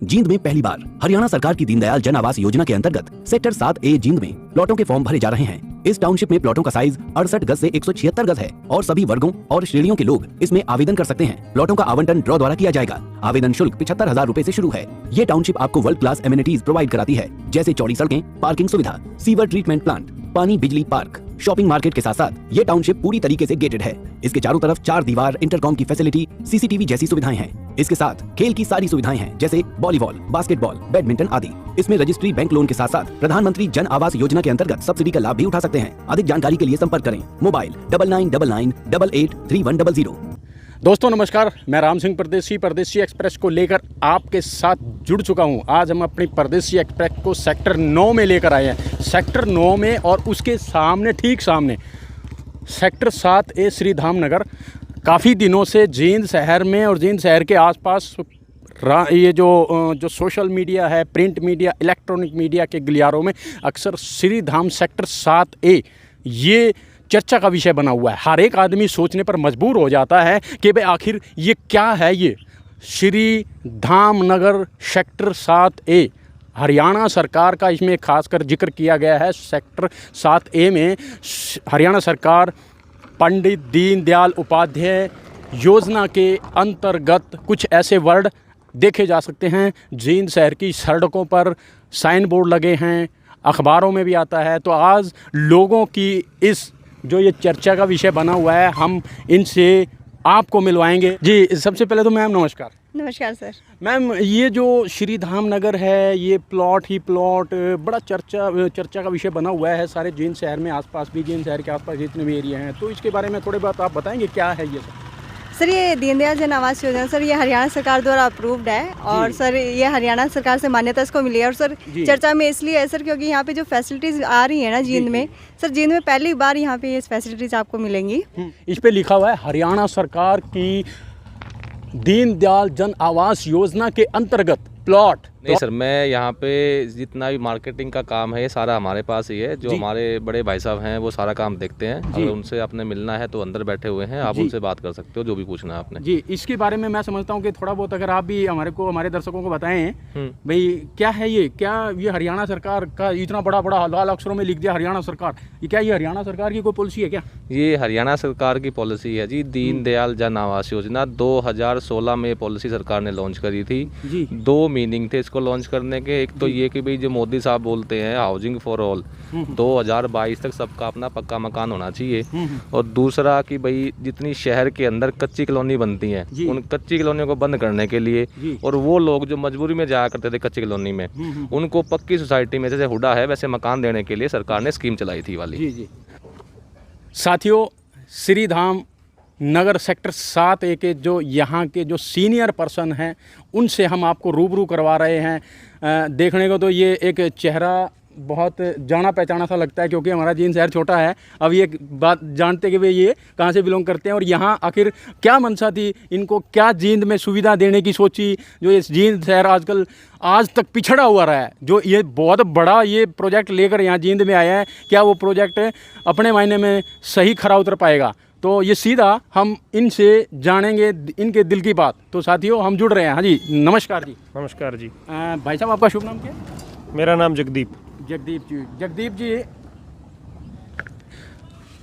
जींद में पहली बार हरियाणा सरकार की दीनदयाल जन आवास योजना के अंतर्गत सेक्टर 7A जींद में प्लॉटों के फॉर्म भरे जा रहे हैं। इस टाउनशिप में प्लॉटों का साइज 68 गज से 176 गज है और सभी वर्गों और श्रेणियों के लोग इसमें आवेदन कर सकते हैं। प्लॉटों का आवंटन ड्रॉ द्वारा किया जाएगा। आवेदन शुल्क 75,000 रूपए से शुरू है। ये टाउनशिप आपको वर्ल्ड क्लास एमिनिटीज प्रोवाइड कराती है, जैसे चौड़ी सड़कें, पार्किंग सुविधा, सीवर ट्रीटमेंट प्लांट, पानी, बिजली, पार्क, शॉपिंग मार्केट के साथ साथ ये टाउनशिप पूरी तरीके से गेटेड है। इसके चारों तरफ 4 दीवार, इंटरकॉम की फैसिलिटी, सीसीटीवी जैसी सुविधाएं हैं। इसके साथ खेल की सारी सुविधाएं हैं, जैसे वॉलीबॉल, बास्केटबॉल, बैडमिंटन आदि। इसमें रजिस्ट्री, बैंक लोन के साथ साथ प्रधानमंत्री जन आवास योजना के अंतर्गत सब्सिडी का लाभ भी उठा सकते हैं। अधिक जानकारी के लिए संपर्क करें मोबाइल 9999883100। दोस्तों नमस्कार, मैं राम सिंह परदेसी एक्सप्रेस को लेकर आपके साथ जुड़ चुका हूं। आज हम अपनी परदेसी एक्सप्रेस को सेक्टर 9 में लेकर आए हैं। सेक्टर 9 में और उसके सामने, ठीक सामने सेक्टर 7A श्री धाम नगर। काफ़ी दिनों से जींद शहर में और जींद शहर के आसपास ये जो सोशल मीडिया है, प्रिंट मीडिया, इलेक्ट्रॉनिक मीडिया के गलियारों में अक्सर श्री धाम सेक्टर 7A ये चर्चा का विषय बना हुआ है। हर एक आदमी सोचने पर मजबूर हो जाता है कि भाई आखिर ये क्या है। ये श्री धाम नगर सेक्टर 7A हरियाणा सरकार का, इसमें खासकर जिक्र किया गया है। सेक्टर 7A में हरियाणा सरकार पंडित दीनदयाल उपाध्याय योजना के अंतर्गत कुछ ऐसे वर्ड देखे जा सकते हैं। जींद शहर की सड़कों पर साइन बोर्ड लगे हैं, अखबारों में भी आता है। तो आज लोगों की इस जो ये चर्चा का विषय बना हुआ है, हम इनसे आपको मिलवाएंगे। जी, सबसे पहले तो मैम नमस्कार। नमस्कार सर। मैम, ये जो श्री धाम नगर है, ये प्लॉट बड़ा चर्चा का विषय बना हुआ है सारे जींद शहर में, आसपास भी, जींद शहर के आसपास जितने भी एरिया हैं। तो इसके बारे में थोड़ी बात आप बताएंगे, क्या है ये सर? ये दीनदयाल जन आवास योजना सर, ये हरियाणा सरकार द्वारा अप्रूव्ड है और सर ये हरियाणा सरकार से मान्यता इसको मिली है। और सर चर्चा में इसलिए है सर क्योंकि यहाँ पे जो फैसिलिटीज आ रही है ना जींद में, सर जींद में पहली बार यहाँ पे ये फैसिलिटीज आपको मिलेंगी। इस पे लिखा हुआ है हरियाणा सरकार की दीनदयाल जन आवास योजना के अंतर्गत प्लॉट। नहीं सर, मैं यहाँ पे जितना भी मार्केटिंग का काम है ये सारा हमारे पास ही है। जो हमारे बड़े भाई साहब हैं वो सारा काम देखते हैं। अगर उनसे आपने मिलना है तो अंदर बैठे हुए हैं, आप उनसे बात कर सकते हो, जो भी पूछना है आपने। जी, इसके बारे में मैं समझता हूँ कि थोड़ा बहुत अगर आप भी हमारे दर्शकों को बताएं भाई क्या है ये, क्या ये हरियाणा सरकार का इतना बड़ा लाल अक्षरों में लिख दिया हरियाणा सरकार, ये क्या ये हरियाणा सरकार की कोई पॉलिसी है क्या? ये हरियाणा सरकार की पॉलिसी है जी। दीनदयाल जन आवास योजना 2016 में पॉलिसी सरकार ने लॉन्च करी थी। 2 मीनिंग थे इसको लॉन्च करने के। एक तो ये कि भाई जो मोदी साहब बोलते हैं हाउसिंग फॉर ऑल, 2022 तक सबका अपना पक्का मकान होना चाहिए। और दूसरा कि भाई जितनी शहर के अंदर कच्ची कॉलोनी बनती हैं, उन कच्ची कॉलोनियों को बंद करने के लिए, और वो लोग जो मजबूरी में जाया करते थे कच्ची कॉलोनी में, उनको पक्की सोसाइटी में, जैसे हुडा है वैसे मकान देने के लिए सरकार ने स्कीम चलाई थी वाली। साथियों, श्री धाम नगर सेक्टर 7A के जो यहाँ के जो सीनियर पर्सन हैं उनसे हम आपको रूबरू करवा रहे हैं। देखने को तो ये एक चेहरा बहुत जाना पहचाना सा लगता है, क्योंकि हमारा जींद शहर छोटा है। अब ये बात जानते कि वे ये कहाँ से बिलोंग करते हैं और यहाँ आखिर क्या मंशा थी, इनको क्या जींद में सुविधा देने की सोची, जो ये जींद शहर आजकल आज तक पिछड़ा हुआ रहा है। जो ये बहुत बड़ा ये प्रोजेक्ट लेकर यहाँ जींद में आया है, क्या वो प्रोजेक्ट अपने मायने में सही खरा उतर पाएगा? तो ये सीधा हम इनसे जानेंगे इनके दिल की बात। तो साथियों, हम जुड़ रहे हैं। हाँ जी, नमस्कार जी। नमस्कार जी। भाई साहब, आपका शुभ नाम क्या है? मेरा नाम जगदीप जी।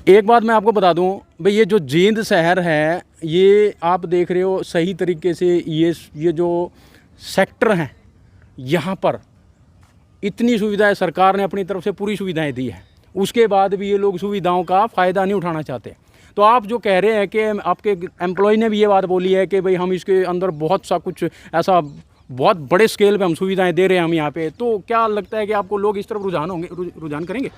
एक बात मैं आपको बता दूं भाई, ये जो जींद शहर है, ये आप देख रहे हो सही तरीके से ये जो सेक्टर हैं, यहाँ पर इतनी सुविधाएं सरकार ने अपनी तरफ से पूरी सुविधाएं दी है। उसके बाद भी ये लोग सुविधाओं का फ़ायदा नहीं उठाना चाहते। तो आप जो कह रहे हैं कि आपके एम्प्लॉय ने भी ये बात बोली है कि भाई हम इसके अंदर बहुत सा कुछ ऐसा बहुत बड़े स्केल पे हम सुविधाएं दे रहे हैं हम यहाँ पे, तो क्या लगता है कि आपको लोग इस तरफ रुझान करेंगे?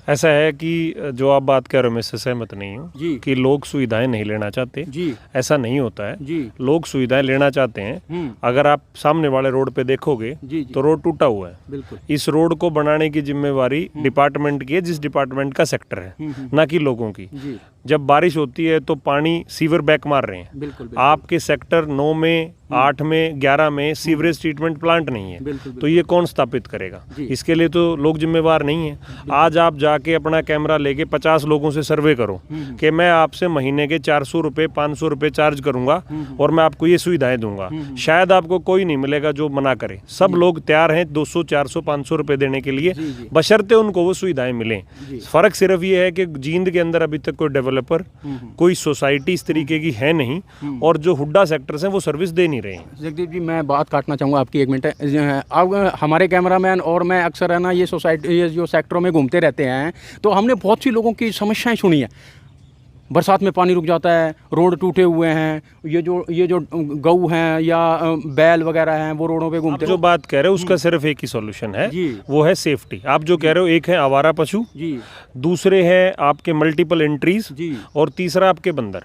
ऐसा है कि जो आप बात कर रहे हो मैं इससे सहमत नहीं हूँ कि लोग सुविधाएं नहीं लेना चाहते जी। ऐसा नहीं होता है जी। लोग सुविधाएं लेना चाहते हैं। अगर आप सामने वाले रोड पे देखोगे जी। तो रोड टूटा हुआ है। बिल्कुल। इस रोड को बनाने की जिम्मेवारी डिपार्टमेंट की है, जिस डिपार्टमेंट का सेक्टर है, ना कि लोगों की। जब बारिश होती है तो पानी सीवर बैक मार रहे हैं। बिल्कुल। आपके सेक्टर 9 में, 8 में, 11 में सीवरेज ट्रीटमेंट प्लांट नहीं है। तो ये कौन स्थापित करेगा? इसके लिए तो लोग जिम्मेवार नहीं है। आज आप जाके अपना कैमरा लेके 50 लोगों से सर्वे करो कि मैं आपसे महीने के 400 रुपये 500 रुपये चार्ज करूंगा और मैं आपको ये सुविधाएं दूंगा, शायद आपको कोई नहीं मिलेगा जो मना करे। सब लोग तैयार हैं 200 400 500 रुपये देने के लिए, बशर्ते उनको वो सुविधाएं मिलें। फर्क सिर्फ ये है कि जींद के अंदर अभी तक कोई डेवलपर, कोई सोसाइटी इस तरीके की है नहीं, और जो हुड्डा सेक्टर्स हैं वो सर्विस दे नहीं रहे हैं। जगदीप जी, मैं बात काटना चाहूँगा आपकी, 1 मिनट। अब हमारे कैमरामैन और मैं अक्सर है ना ये सोसाइटी, ये जो सेक्टरों में घूमते रहते हैं, तो हमने बहुत सी लोगों की समस्याएं सुनी है। बरसात में पानी रुक जाता है, रोड टूटे हुए हैं, ये जो गऊ हैं या बैल वगैरह हैं वो रोडों पे घूमते हैं। जो बात कह रहे हो उसका सिर्फ एक ही सॉल्यूशन है, वो है सेफ्टी। आप जो कह रहे हो, एक है आवारा पशु, दूसरे हैं आपके मल्टीपल एंट्रीज, और तीसरा आपके बंदर,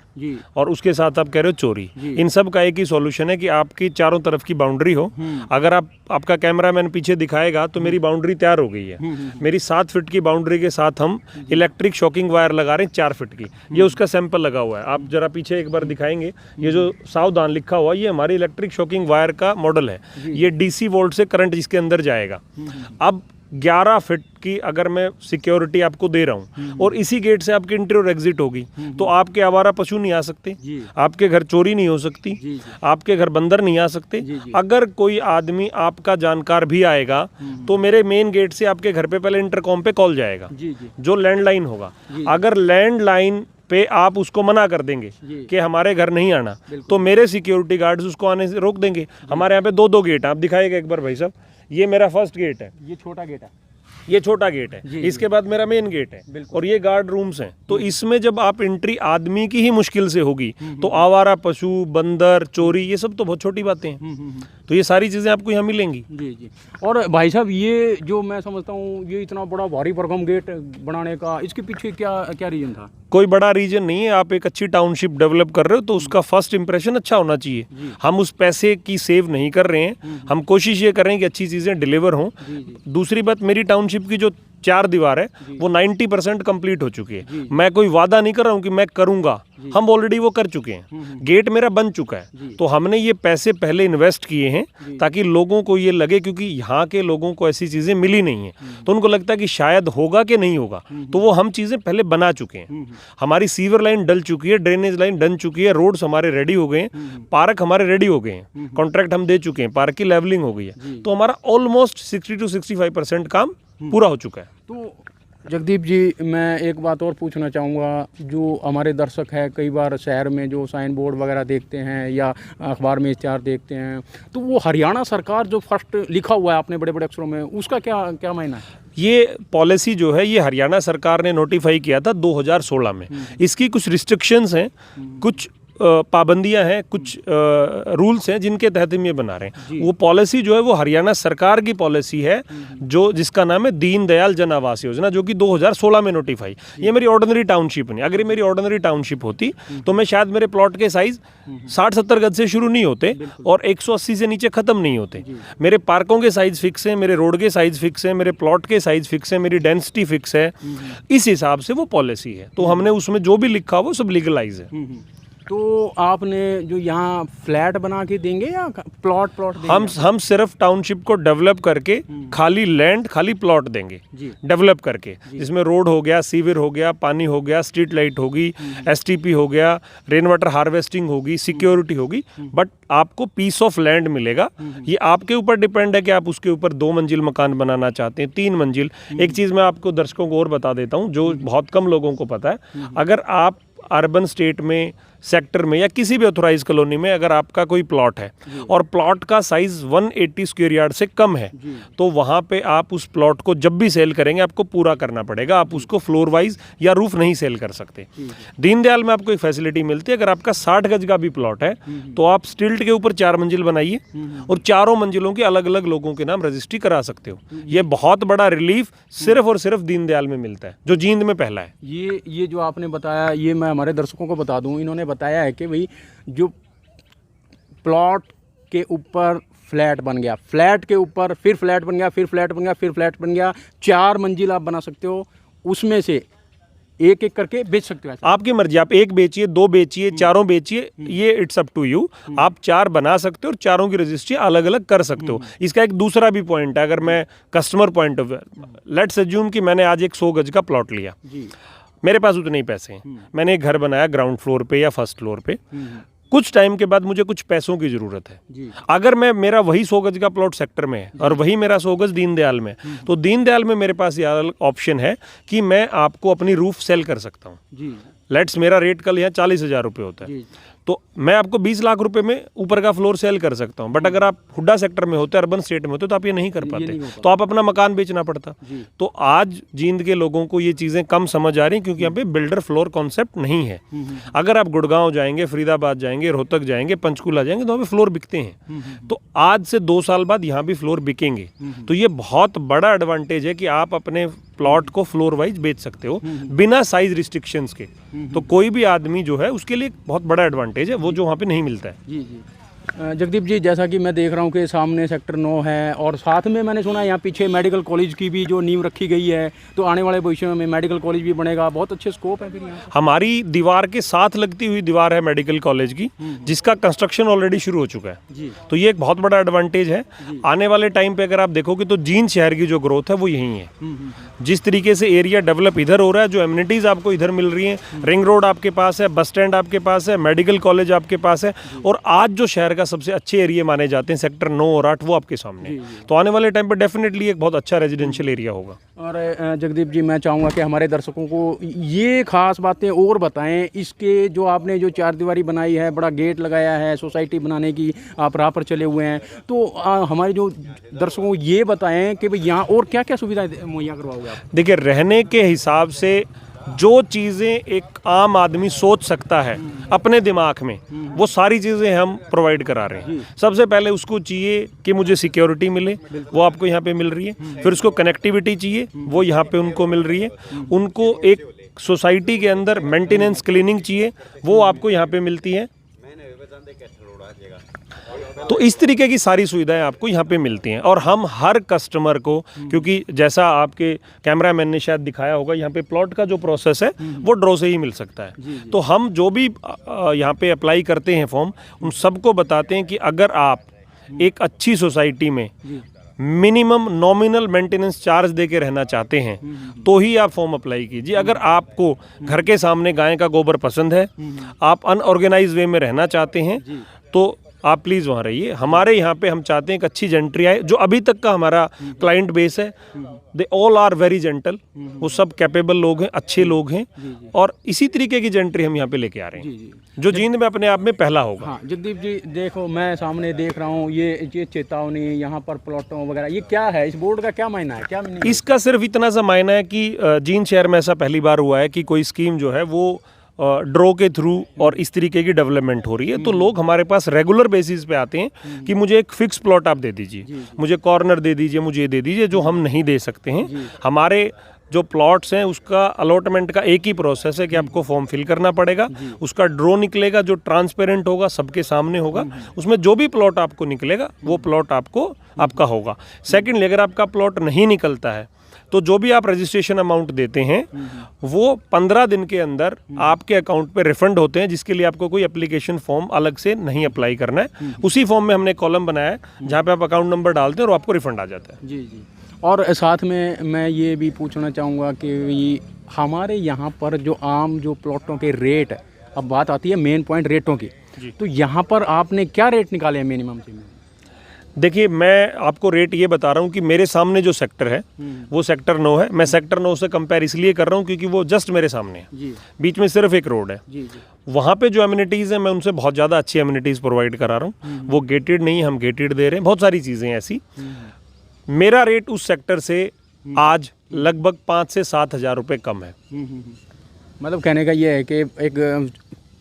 और उसके साथ आप कह रहे हो चोरी। इन सब का एक ही सॉल्यूशन है कि आपकी चारों तरफ की बाउंड्री हो। अगर आपका कैमरामैन पीछे दिखाएगा तो मेरी बाउंड्री तैयार हो गई है। मेरी 7 फीट की बाउंड्री के साथ हम इलेक्ट्रिक शॉकिंग वायर लगा रहे हैं 4 फीट की। ये उसका सैंपल लगा हुआ है, आप जरा पीछे एक बार दिखाएंगे। ये जो सावधान लिखा हुआ है, ये हमारी इलेक्ट्रिक शॉकिंग वायर का मॉडल है। ये डीसी वोल्ट से करंट जिसके अंदर जाएगा। अब 11 फीट की अगर मैं सिक्योरिटी आपको दे रहा हूँ और इसी गेट से आपकी एंट्री और एग्जिट होगी, तो आपके आवारा पशु नहीं आ सकते, आपके घर चोरी नहीं हो सकती, आपके घर बंदर नहीं आ सकते। अगर कोई आदमी आपका जानकार भी आएगा तो मेरे मेन गेट से आपके घर पे पहले इंटरकॉम पे कॉल जाएगा, जो लैंडलाइन होगा। अगर लैंडलाइन पे आप उसको मना कर देंगे कि हमारे घर नहीं आना, तो मेरे सिक्योरिटी गार्ड्स उसको आने से रोक देंगे। हमारे यहाँ पे 2 गेट हैं, आप दिखाएगा एक बार भाई साहब। ये मेरा फर्स्ट गेट है, ये छोटा गेट है, ये छोटा गेट है, इसके बाद मेरा मेन गेट है, और ये गार्ड रूम्स हैं। तो इसमें जब आप एंट्री आदमी की ही मुश्किल से होगी, तो आवारा पशु, बंदर, चोरी, ये सब तो बहुत छोटी बातें हैं। तो ये सारी चीज़ें आपको यहाँ मिलेंगी। जी। और भाई साहब, ये जो मैं समझता हूँ, ये इतना बड़ा भारी भरकम गेट बनाने का, इसके पीछे क्या रीजन था? कोई बड़ा रीजन नहीं है। आप एक अच्छी टाउनशिप डेवलप कर रहे हो तो उसका फर्स्ट इंप्रेशन अच्छा होना चाहिए। हम उस पैसे की सेव नहीं कर रहे हैं, हम कोशिश ये कर रहे हैं कि अच्छी चीज़ें डिलीवर हों। दूसरी बात, मेरी टाउनशिप की जो 4 दीवार है वो 90% कंप्लीट हो चुकी है। मैं कोई वादा नहीं कर रहा हूँ कि मैं करूँगा, हम ऑलरेडी वो कर चुके हैं। गेट मेरा बन चुका है, तो हमने ये पैसे पहले इन्वेस्ट किए हैं ताकि लोगों को ये लगे, क्योंकि यहाँ के लोगों को ऐसी चीज़ें मिली नहीं हैं, तो उनको लगता है कि शायद होगा कि नहीं होगा, तो वो हम चीज़ें पहले बना चुके हैं। हमारी सीवर लाइन डल चुकी है, ड्रेनेज लाइन डन चुकी है, रोड्स हमारे रेडी हो गए हैं, पार्क हमारे रेडी हो गए हैं, कॉन्ट्रैक्ट हम दे चुके हैं, पार्क की लेवलिंग हो गई है। तो हमारा ऑलमोस्ट 60 to 65% काम पूरा हो चुका है। तो जगदीप जी, मैं एक बात और पूछना चाहूँगा, जो हमारे दर्शक है, कई बार शहर में जो साइन बोर्ड वगैरह देखते हैं या अखबार में इश्तिहार देखते हैं, तो वो हरियाणा सरकार जो फर्स्ट लिखा हुआ है आपने बड़े बड़े अक्षरों में, उसका क्या मायना है? ये पॉलिसी जो है, ये हरियाणा सरकार ने नोटिफाई किया था 2016 में। इसकी कुछ रिस्ट्रिक्शंस हैं, कुछ पाबंदियां हैं, कुछ रूल्स हैं जिनके तहत हम ये बना रहे हैं। वो पॉलिसी जो है वो हरियाणा सरकार की पॉलिसी है, जो जिसका नाम है दीनदयाल जन आवास योजना, जो कि 2016 में नोटिफाई। ये मेरी ऑर्डिनरी टाउनशिप नहीं। अगर ये मेरी ऑर्डिनरी टाउनशिप होती तो मैं शायद, मेरे प्लॉट के साइज 60-70 गज से शुरू नहीं होते और 180 से नीचे खत्म नहीं होते। मेरे पार्कों के साइज फिक्स हैं, मेरे रोड के साइज फिक्स हैं, मेरे प्लॉट के साइज फिक्स हैं, मेरी डेंसिटी फिक्स है। इस हिसाब से वो पॉलिसी है, तो हमने उसमें जो भी लिखा वो सब लीगलाइज है। तो आपने जो यहाँ फ्लैट बना के देंगे या प्लॉट देंगे? हम सिर्फ टाउनशिप को डेवलप करके खाली लैंड, खाली प्लॉट देंगे डेवलप करके, जिसमें रोड हो गया, सीवर हो गया, पानी हो गया, स्ट्रीट लाइट होगी, एसटीपी हो गया, रेन वाटर हार्वेस्टिंग होगी, सिक्योरिटी होगी, बट आपको पीस ऑफ लैंड मिलेगा। ये आपके ऊपर डिपेंड है कि आप उसके ऊपर 2 मंजिल मकान बनाना चाहते हैं, 3 मंजिल। एक चीज़ मैं आपको दर्शकों को और बता देता हूँ जो बहुत कम लोगों को पता है। अगर आप अर्बन स्टेट में, सेक्टर में या किसी भी ऑथोराइज कॉलोनी में अगर आपका कोई प्लॉट है और प्लॉट का साइज 180 स्क्वायर यार्ड से कम है, तो वहाँ पे आप उस प्लॉट को जब भी सेल करेंगे आपको पूरा करना पड़ेगा। आप उसको फ्लोर वाइज या रूफ नहीं सेल कर सकते। दीनदयाल में आपको एक फैसिलिटी मिलती है, अगर आपका 60 गज का भी प्लॉट है तो आप स्टिल्ट के ऊपर 4 मंजिल बनाइए और चारों मंजिलों के अलग अलग लोगों के नाम रजिस्ट्री करा सकते हो। ये बहुत बड़ा रिलीफ सिर्फ और सिर्फ दीनदयाल में मिलता है, जो जींद में पहला है। ये जो आपने बताया, ये मैं हमारे दर्शकों को बता दूं, इन्होंने बताया है कि भाई जो प्लॉट के ऊपर फ्लैट बन गया, फ्लैट के ऊपर फिर फ्लैट बन गया, फिर फ्लैट बन गया, फिर फ्लैट बन गया, 4 मंजिल आप बना सकते हो। उसमें से एक एक करके बेच सकते हो ऐसा? आपकी मर्जी, आप एक बेचिए, दो बेचिए, चारों बेचिए, ये इट्स अप टू यू। आप 4 बना सकते हो और चारों की रजिस्ट्री अलग अलग कर सकते हो। इसका एक दूसरा भी पॉइंट है, अगर मैं customer point of view, let's assume कि मैंने आज एक 100 गज का प्लॉट लिया, मेरे पास उतने ही पैसे हैं, मैंने एक घर बनाया ग्राउंड फ्लोर पे या फर्स्ट फ्लोर पे, कुछ टाइम के बाद मुझे कुछ पैसों की जरूरत है। अगर मेरा वही 100 गज का प्लॉट सेक्टर में है और वही मेरा 100 गज दीनदयाल में, तो दीनदयाल में मेरे पास ये ऑप्शन है कि मैं आपको अपनी रूफ सेल कर सकता हूँ। लेट्स मेरा रेट कल यहाँ 40,000 रुपये होता है, तो मैं आपको 20 लाख रुपए में ऊपर का फ्लोर सेल कर सकता हूं। बट अगर आप हुड्डा सेक्टर में होते, अर्बन स्टेट में होते, तो आप ये नहीं कर पाते, तो आप अपना मकान बेचना पड़ता। तो आज जींद के लोगों को ये चीज़ें कम समझ आ रही, क्योंकि यहाँ पे बिल्डर फ्लोर कॉन्सेप्ट नहीं है। अगर आप गुड़गांव जाएंगे, फरीदाबाद जाएंगे, रोहतक जाएंगे, पंचकुला जाएंगे, तो वहाँ पे फ्लोर बिकते हैं। तो आज से 2 साल बाद यहाँ भी फ्लोर बिकेंगे। तो ये बहुत बड़ा एडवांटेज है कि आप अपने प्लॉट को फ्लोर वाइज बेच सकते हो बिना साइज रिस्ट्रिक्शंस के। तो कोई भी आदमी जो है उसके लिए बहुत बड़ा एडवांटेज है, वो जो वहाँ पे नहीं मिलता है। जी जी। जगदीप जी, जैसा कि मैं देख रहा हूँ कि सामने सेक्टर 9 है और साथ में मैंने सुना है यहाँ पीछे मेडिकल कॉलेज की भी जो नींव रखी गई है, तो आने वाले भविष्य में मेडिकल कॉलेज भी बनेगा। बहुत अच्छे स्कोप है फिर यहाँ। हमारी दीवार के साथ लगती हुई दीवार है मेडिकल कॉलेज की, जिसका कंस्ट्रक्शन ऑलरेडी शुरू हो चुका है जी। तो ये एक बहुत बड़ा एडवांटेज है। आने वाले टाइम पे अगर आप देखोगे तो जींद शहर की जो ग्रोथ है वो यही है। जिस तरीके से एरिया डेवलप इधर हो रहा है, जो एमिनिटीज आपको इधर मिल रही हैं, रिंग रोड आपके पास है, बस स्टैंड आपके पास है, मेडिकल कॉलेज आपके पास है, और आज जो शहर का सबसे अच्छे एरिया माने जाते हैं सेक्टर 9 और 8, वो आपके सामने है। तो आने वाले टाइम पर डेफिनेटली एक बहुत अच्छा रेजिडेंशियल एरिया होगा। और जगदीप जी, मैं चाहूँगा कि हमारे दर्शकों को ये खास बातें और बताएं। इसके जो आपने जो 4 दीवारी बनाई है, बड़ा गेट लगाया है, सोसाइटी बनाने की आप राह पर चले हुए हैं, तो हमारे जो दर्शकों को ये बताएं कि भाई यहाँ और क्या क्या सुविधाएं मुहैया करवाओगे आप? देखिए, रहने के हिसाब से जो चीज़ें एक आम आदमी सोच सकता है अपने दिमाग में, वो सारी चीज़ें हम प्रोवाइड करा रहे हैं। सबसे पहले उसको चाहिए कि मुझे सिक्योरिटी मिले, वो आपको यहाँ पे मिल रही है। फिर उसको कनेक्टिविटी चाहिए, वो यहाँ पे उनको मिल रही है। उनको एक सोसाइटी के अंदर मेंटेनेंस क्लीनिंग चाहिए, वो आपको यहाँ पे मिलती है। तो इस तरीके की सारी सुविधाएं आपको यहाँ पे मिलती हैं। और हम हर कस्टमर को, क्योंकि जैसा आपके कैमरामैन ने शायद दिखाया होगा, यहाँ पे प्लॉट का जो प्रोसेस है वो ड्रॉ से ही मिल सकता है। तो हम जो भी यहाँ पे अप्लाई करते हैं फॉर्म, उन सबको बताते हैं कि अगर आप एक अच्छी सोसाइटी में मिनिमम नॉमिनल मेंटेनेंस चार्ज दे के रहना चाहते हैं तो ही आप फॉर्म अप्लाई कीजिए। अगर आपको घर के सामने गाय का गोबर पसंद है, आप अनऑर्गेनाइज वे में रहना चाहते हैं, तो आप प्लीज़ वहाँ रहिए। हमारे यहाँ पे हम चाहते हैं एक अच्छी जेंट्री आए। जो अभी तक का हमारा क्लाइंट बेस है, they all are very gentle, वो सब कैपेबल लोग हैं, अच्छे लोग हैं, और इसी तरीके की जेंट्री हम यहाँ पे लेके आ रहे हैं, जो जींद में अपने आप में पहला होगा। हाँ जगदीप जी, देखो मैं सामने देख रहा हूँ ये चेतावनी यहाँ पर प्लॉटों वगैरह, ये क्या है? इस बोर्ड का क्या मायना है, क्या मीनिंग है? इसका सिर्फ इतना सा मायना है कि जींद शहर में ऐसा पहली बार हुआ है कि कोई स्कीम जो है वो ड्रॉ के थ्रू और इस तरीके की डेवलपमेंट हो रही है। तो लोग हमारे पास रेगुलर बेसिस पे आते हैं कि मुझे एक फिक्स प्लॉट आप दे दीजिए, मुझे कॉर्नर दे दीजिए, मुझे ये दे दीजिए, जो हम नहीं दे सकते हैं। हमारे जो प्लॉट्स हैं उसका अलॉटमेंट का एक ही प्रोसेस है कि आपको फॉर्म फिल करना पड़ेगा, उसका ड्रॉ निकलेगा जो ट्रांसपेरेंट होगा, सबके सामने होगा, उसमें जो भी प्लॉट आपको निकलेगा वो प्लॉट आपका होगा। सेकेंडली, अगर आपका प्लॉट नहीं निकलता है तो जो भी आप रजिस्ट्रेशन अमाउंट देते हैं वो 15 दिन के अंदर आपके अकाउंट पे रिफंड होते हैं, जिसके लिए आपको कोई एप्लीकेशन फॉर्म अलग से नहीं अप्लाई करना है। उसी फॉर्म में हमने कॉलम बनाया है जहाँ पे आप अकाउंट नंबर डालते हैं और आपको रिफंड आ जाता है। जी जी। और साथ में मैं ये भी पूछना चाहूँगा कि हमारे यहाँ पर जो आम जो प्लॉटों के रेट, अब बात आती है मेन पॉइंट रेटों की, तो यहाँ पर आपने क्या रेट निकाले हैं मिनिमम से? देखिए, मैं आपको रेट ये बता रहा हूँ कि मेरे सामने जो सेक्टर है वो सेक्टर 9 है। मैं सेक्टर 9 से कंपेयर इसलिए कर रहा हूँ क्योंकि वो जस्ट मेरे सामने है, बीच में सिर्फ एक रोड है। वहाँ पे जो एमिनिटीज़ हैं मैं उनसे बहुत ज़्यादा अच्छी एमिनिटीज़ प्रोवाइड करा रहा हूँ। वो गेटेड नहीं, हम गेटेड दे रहे हैं, बहुत सारी चीज़ें ऐसी। मेरा रेट उस सेक्टर से आज लगभग 5 से 7 हज़ार रुपये कम है। मतलब कहने का ये है कि एक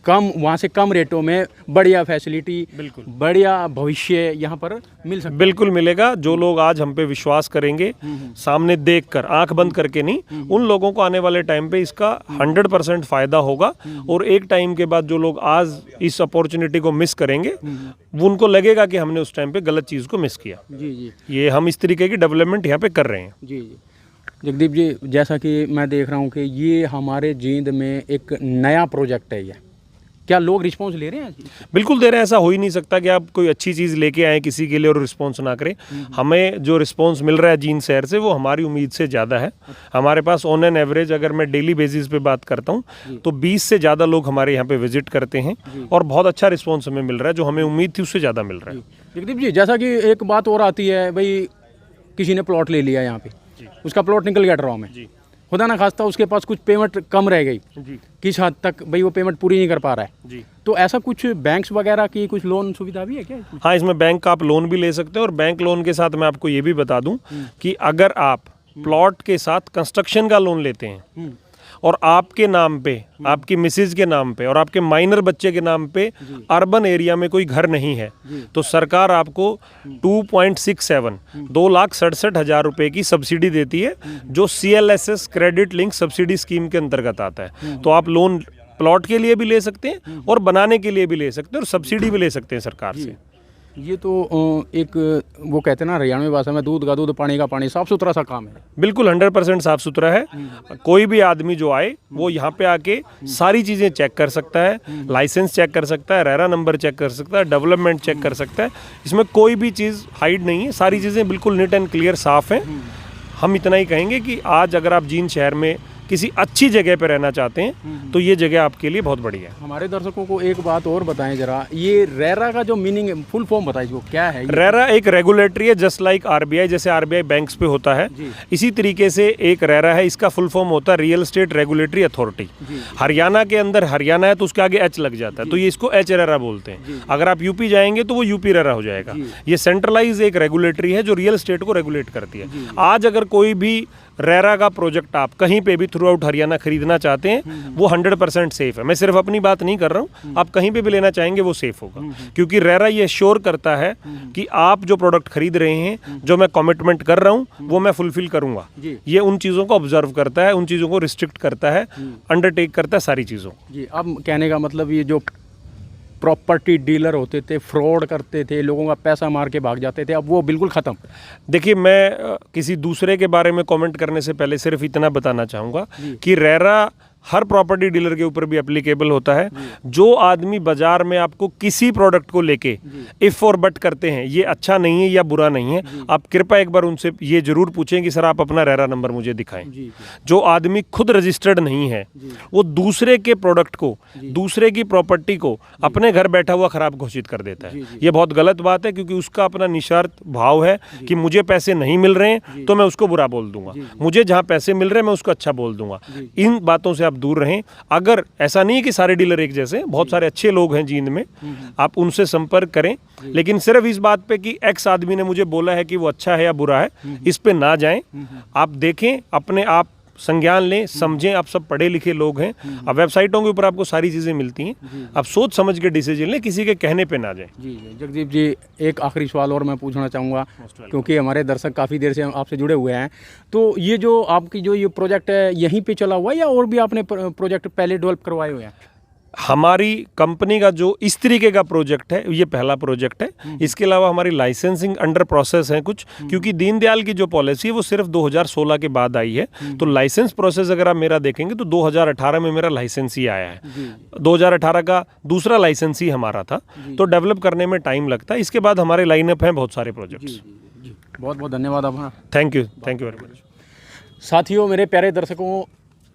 कम, वहाँ से कम रेटों में बढ़िया फैसिलिटी, बिल्कुल बढ़िया भविष्य यहाँ पर मिल सकता है। बिल्कुल मिलेगा। जो लोग आज हम पे विश्वास करेंगे, सामने देखकर, आंख बंद करके नहीं, उन लोगों को आने वाले टाइम पे इसका 100% फ़ायदा होगा। और एक टाइम के बाद जो लोग आज इस अपॉर्चुनिटी को मिस करेंगे, वो उनको लगेगा कि हमने उस टाइम पे गलत चीज़ को मिस किया। जी जी। ये हम इस तरीके की डेवलपमेंट यहाँ पे कर रहे हैं। जी जी। जगदीप जी, जैसा कि मैं देख रहा हूँ कि ये हमारे जींद में एक नया प्रोजेक्ट है, ये क्या लोग रिस्पॉन्स ले रहे हैं? बिल्कुल दे रहे हैं। ऐसा हो ही नहीं सकता कि आप कोई अच्छी चीज़ लेके आए किसी के लिए और रिस्पॉन्स ना करें। हमें जो रिस्पॉन्स मिल रहा है जींद शहर से वो हमारी उम्मीद से ज़्यादा है। हमारे पास ऑन एन एवरेज अगर मैं डेली बेसिस पे बात करता हूँ तो 20 से ज़्यादा लोग हमारे यहाँ पे विजिट करते हैं और बहुत अच्छा रिस्पॉन्स हमें मिल रहा है। जो हमें उम्मीद थी उससे ज़्यादा मिल रहा है। जगदीप जी, जैसा कि एक बात और आती है भाई, किसी ने प्लॉट ले लिया यहाँ पे, उसका प्लॉट निकल गया ड्रॉ में, खुदा ना खास्ता उसके पास कुछ पेमेंट कम रह गई, किस हद तक भाई वो पेमेंट पूरी नहीं कर पा रहा है, तो ऐसा कुछ बैंक्स वगैरह की कुछ लोन सुविधा भी है क्या? हाँ, इसमें बैंक का आप लोन भी ले सकते हैं और बैंक लोन के साथ मैं आपको ये भी बता दूं कि अगर आप प्लॉट के साथ कंस्ट्रक्शन का लोन लेते हैं और आपके नाम पे, आपकी मिसेज के नाम पे और आपके माइनर बच्चे के नाम पे अर्बन एरिया में कोई घर नहीं है, तो सरकार आपको 2.67 2,67,000 रुपए की सब्सिडी देती है, जो CLSS credit link subsidy scheme के अंतर्गत आता है। तो आप लोन प्लॉट के लिए भी ले सकते हैं और बनाने के लिए भी ले सकते हैं और सब्सिडी भी ले सकते हैं सरकार से। ये तो एक वो कहते हैं ना हरियाणवी भाषा में, दूध का दूध पानी का पानी, साफ सुथरा सा काम है। बिल्कुल 100% साफ सुथरा है। कोई भी आदमी जो आए वो यहाँ पे आके सारी चीज़ें चेक कर सकता है, लाइसेंस चेक कर सकता है, रेरा नंबर चेक कर सकता है, डेवलपमेंट चेक कर सकता है। इसमें कोई भी चीज़ हाइड नहीं है, सारी चीज़ें बिल्कुल नीट एंड क्लियर साफ हैं। हम इतना ही कहेंगे कि आज अगर आप जींद शहर में किसी अच्छी जगह पे रहना चाहते हैं तो ये जगह आपके लिए बहुत बढ़िया है। हमारे दर्शकों को एक बात और बताएं जरा, ये रेरा का जो मीनिंग है, फुल फॉर्म बताइए वो क्या है? रेरा एक रेगुलेटरी है, जस्ट लाइक RBI, जैसे RBI बैंक्स पे होता है इसी तरीके से एक रेरा है। इसका फुल फॉर्म होता है real estate regulatory authority. Haryana के अंदर हरियाणा है तो उसके आगे H लग जाता है, तो ये इसको H रेरा बोलते हैं। अगर आप यूपी जाएंगे तो वो यूपी रेरा हो जाएगा। ये सेंट्रलाइज एक रेगुलेटरी है जो रियल एस्टेट को रेगुलेट करती है। आज अगर कोई भी रेरा का प्रोजेक्ट आप कहीं पे भी थ्रू आउट हरियाणा खरीदना चाहते हैं वो 100% सेफ है। मैं सिर्फ अपनी बात नहीं कर रहा हूँ, आप कहीं पे भी लेना चाहेंगे वो सेफ होगा, क्योंकि रेरा ये श्योर करता है कि आप जो प्रोडक्ट खरीद रहे हैं, जो मैं कमिटमेंट कर रहा हूँ वो मैं फुलफिल करूंगा। ये उन चीज़ों को ऑब्जर्व करता है, उन चीज़ों को रिस्ट्रिक्ट करता है, अंडरटेक करता है सारी चीज़ों। जी, अब कहने का मतलब ये जो प्रॉपर्टी डीलर होते थे, फ्रॉड करते थे, लोगों का पैसा मार के भाग जाते थे, अब वो बिल्कुल ख़त्म। देखिए, मैं किसी दूसरे के बारे में कमेंट करने से पहले सिर्फ इतना बताना चाहूँगा कि रेरा हर प्रॉपर्टी डीलर के ऊपर भी एप्लीकेबल होता है। जो आदमी बाजार में आपको किसी प्रोडक्ट को लेके इफ और बट करते हैं, ये अच्छा नहीं है या बुरा नहीं है, आप कृपया एक बार उनसे ये जरूर पूछें कि सर आप अपना रेरा नंबर मुझे दिखाएं। जो आदमी खुद रजिस्टर्ड नहीं है वो दूसरे के प्रोडक्ट को, दूसरे की प्रॉपर्टी को अपने घर बैठा हुआ खराब घोषित कर देता है। ये बहुत गलत बात है, क्योंकि उसका अपना निस्वार्थ भाव है कि मुझे पैसे नहीं मिल रहे हैं तो मैं उसको बुरा बोल दूंगा, मुझे जहाँ पैसे मिल रहे हैं मैं उसको अच्छा बोल दूंगा। इन बातों से आप दूर रहें। अगर ऐसा नहीं कि सारे डीलर एक जैसे, बहुत सारे अच्छे लोग हैं जींद में, आप उनसे संपर्क करें, लेकिन सिर्फ इस बात पे कि एक्स आदमी ने मुझे बोला है कि वो अच्छा है या बुरा है, इस पे ना जाएं। आप देखें, अपने आप संज्ञान लें, समझें। आप सब पढ़े लिखे लोग हैं, अब वेबसाइटों के ऊपर आपको सारी चीज़ें मिलती हैं, आप सोच समझ के डिसीजन लें, किसी के कहने पे ना जाएं। जी जगदीप जी, एक आखिरी सवाल और मैं पूछना चाहूँगा, क्योंकि हमारे दर्शक काफ़ी देर से आपसे जुड़े हुए हैं। तो ये जो आपकी जो ये प्रोजेक्ट है यहीं पे चला हुआ है या और भी आपने प्रोजेक्ट पहले डेवलप करवाए हुए हैं? हमारी कंपनी का जो इस तरीके का प्रोजेक्ट है ये पहला प्रोजेक्ट है। इसके अलावा हमारी लाइसेंसिंग अंडर प्रोसेस है कुछ, क्योंकि दीनदयाल की जो पॉलिसी है वो सिर्फ 2016 के बाद आई है। तो लाइसेंस प्रोसेस अगर आप मेरा देखेंगे तो 2018 में मेरा लाइसेंस ही आया है। 2018 का दूसरा लाइसेंस ही हमारा था, तो डेवलप करने में टाइम लगता है। इसके बाद हमारे लाइनअप हैं बहुत सारे प्रोजेक्ट्स। बहुत बहुत धन्यवाद आपका। Thank you very much. साथियों, मेरे प्यारे दर्शकों,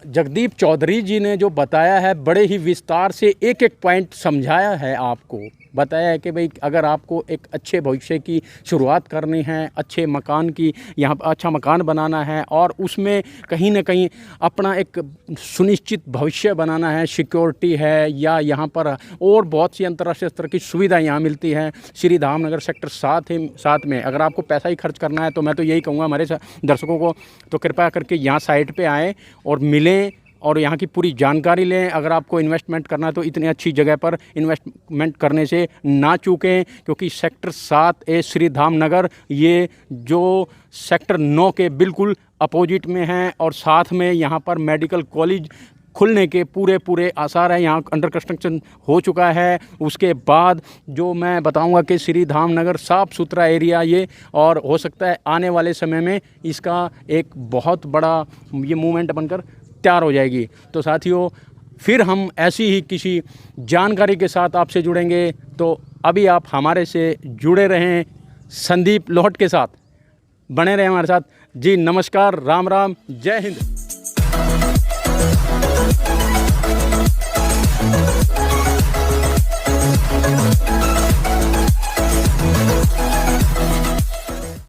जगदीप चौधरी जी ने जो बताया है, बड़े ही विस्तार से एक एक पॉइंट समझाया है, आपको बताया है कि भाई अगर आपको एक अच्छे भविष्य की शुरुआत करनी है, अच्छे मकान की, यहाँ पर अच्छा मकान बनाना है और उसमें कहीं ना कहीं अपना एक सुनिश्चित भविष्य बनाना है, सिक्योरिटी है, या यहाँ पर और बहुत सी अंतर्राष्ट्रीय स्तर की सुविधा यहाँ मिलती हैं श्री धामनगर सेक्टर 7 में। अगर आपको पैसा ही खर्च करना है तो मैं तो यही कहूँगा हमारे दर्शकों को, तो कृपया करके यहाँ साइट पर आएँ और मिलें और यहाँ की पूरी जानकारी लें। अगर आपको इन्वेस्टमेंट करना है तो इतनी अच्छी जगह पर इन्वेस्टमेंट करने से ना चूकें, क्योंकि सेक्टर 7A श्री धामनगर ये जो सेक्टर 9 के बिल्कुल अपोजिट में है और साथ में यहाँ पर मेडिकल कॉलेज खुलने के पूरे आसार हैं। यहाँ अंडर कंस्ट्रक्शन हो चुका है। उसके बाद जो मैं बताऊंगा कि श्री धाम नगर साफ़ सुथरा एरिया ये, और हो सकता है आने वाले समय में इसका एक बहुत बड़ा ये मूवमेंट बनकर तैयार हो जाएगी। तो साथियों, फिर हम ऐसी ही किसी जानकारी के साथ आपसे जुड़ेंगे। तो अभी आप हमारे से जुड़े रहें संदीप लोहट के साथ, बने रहें हमारे साथ जी। नमस्कार, राम राम, जय हिंद।